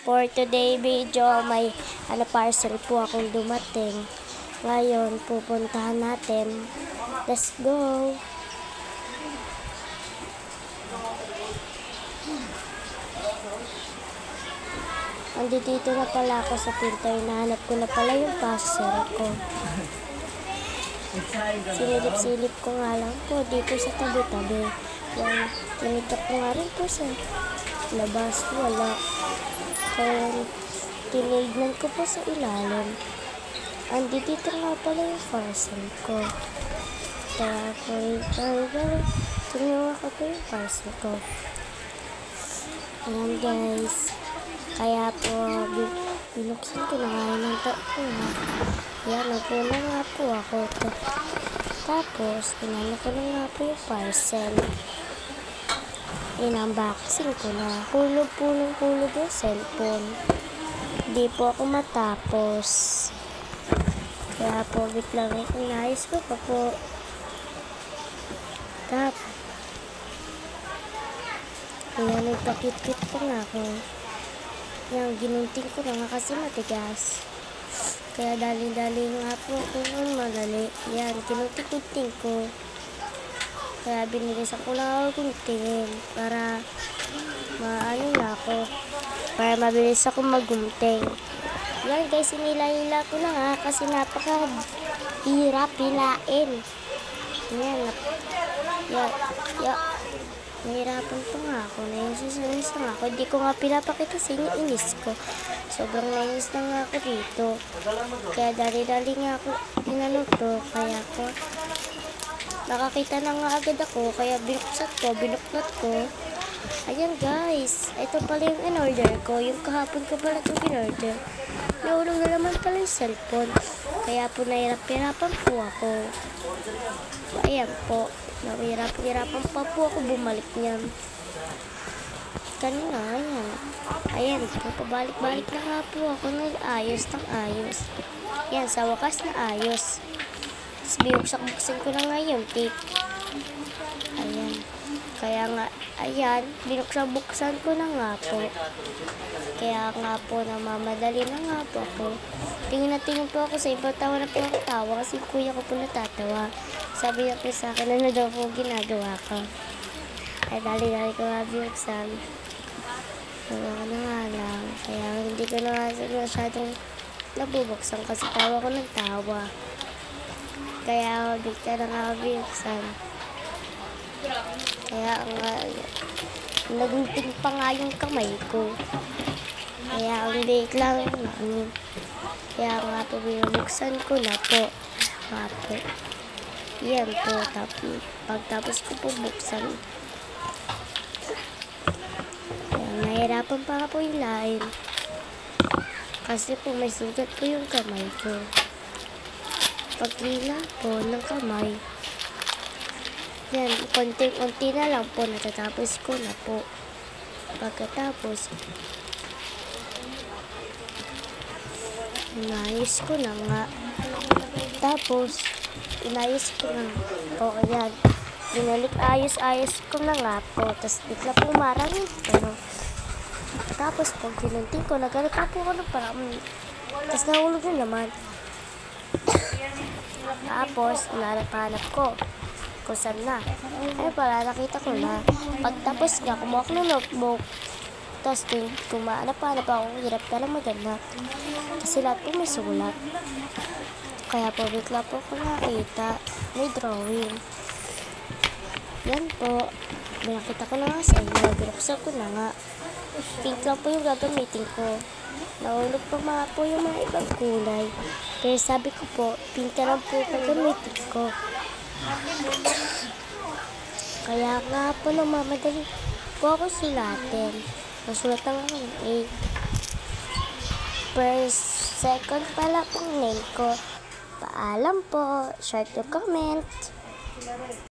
For today video, may parcel po akong dumating. Ngayon, pupuntahan natin. Let's go! Andito na pala ako sa printer. Nahanap ko na pala yung parcel ko. Sinilip-silip ko nga lang po dito sa tabi-tabi. Yan, tinitak ko nga rin po sa labas. Wala. Kaya tinignan ko po sa ilalim. Andito nga pala yung parcel ko. Kaya ko tingnan ko yung parcel ko. Ayan guys. Kaya po binuksan ko na nga ng tapo. Yan, nagpuna nga po ako. Tapos, tinanong ko na nga po yung parcel. Inunboxing ko na. Hulog po ng hulog yung cellphone. Hindi po ako matapos. Kaya po, wait lang. Inayos ko pa po. Tapos, kaya nagpakit-kit po nga ako. Yan, ginunting ko na nga kasi matigas. Kaya dali-dali nga po kung madali. Yan, kinunting-kunting ko. Kaya binilisan ko lang ako guntingin para maano na ako. Para mabilis ako maggunting. Yan guys, inila-ila ko na nga kasi napaka-hirap hilain. Yan, nahirapan po nga ako. Nainis nga ako. Hindi ko nga pinapakita sa inyo. Inis ko. Sobrang nainis na nga ako dito. Kaya dali-dali nga ako inano to. Kaya ako nakakita na nga agad ako. Kaya binuklat ko. Ayan guys. Ito pala yung in-order ko. Yung kahapon ko pala itong in-order. Naulog na naman pala yung cellphone. Kaya po nahirap-hirapan po ako. Ayan po. Nahirap-hirapan pa po ako bumalik niyan. Kanina, ayan. Ayan, pabalik-balik na nga po ako nag-ayos ng ayos. Ayan, sa wakas na ayos. Tapos binuksan ko na nga yung tape. Ayan. Kaya nga, ayan, binuksan ko na nga po. Kaya nga po, namamadali na nga po ako. Tingin po ako sa iba, tawa na po ako tawa kasi kuya ko po natatawa. Sabi niya po sa akin, ano daw po ginagawa ko. Ay, dali-dali ko nga binuksan. Tawa ko na nga lang. Kaya hindi ko na masyadong nabubuksan kasi tawa ko ng tawa. Kaya hindi ka na nga binuksan. Kaya nga, nagunting pa nga yung kamay ko. Kaya ang date lang, kaya nga po binubuksan ko na po. Nga po. Yan po, pagtapos ko po buksan. Kaya nahirapan pa nga po yung lain. Kasi po may sugat po yung kamay ko. Pagkila po ng kamay. Yan, konti-konti na lang po, natatapos ko na po. Pagkatapos, inayos ko na nga. Tapos, inayos ko na po, ayan. Ayos ko na nga po. Tapos, bigla po marang ito. Tapos, pag ginunting ko, nagalita po ako ng parang. Tapos, nahulog na naman. Tapos, hanap ko kung saan na. Ay pala, nakita ko na. Pagtapos nga, kumuha ko ng notebook. Tapos, kumahanap ako, hirap ka lang maghanap. Kasi lahat po may sulat. Kaya po, bigla po ko nakita. May drawing. Yan po. Binakita ko na nga sa inyo. Binuksan ko na nga. Pink lang po yung gagamitin ko. Nahulog pa mga po yung mga ibang kulay. Kaya sabi ko po, pink lang po gagamitin ko. Kaya nga po namamadali po ako sulatin. Nasulat lang ako ng A. First, second pala pong name ko. Paalam po. Share to comment.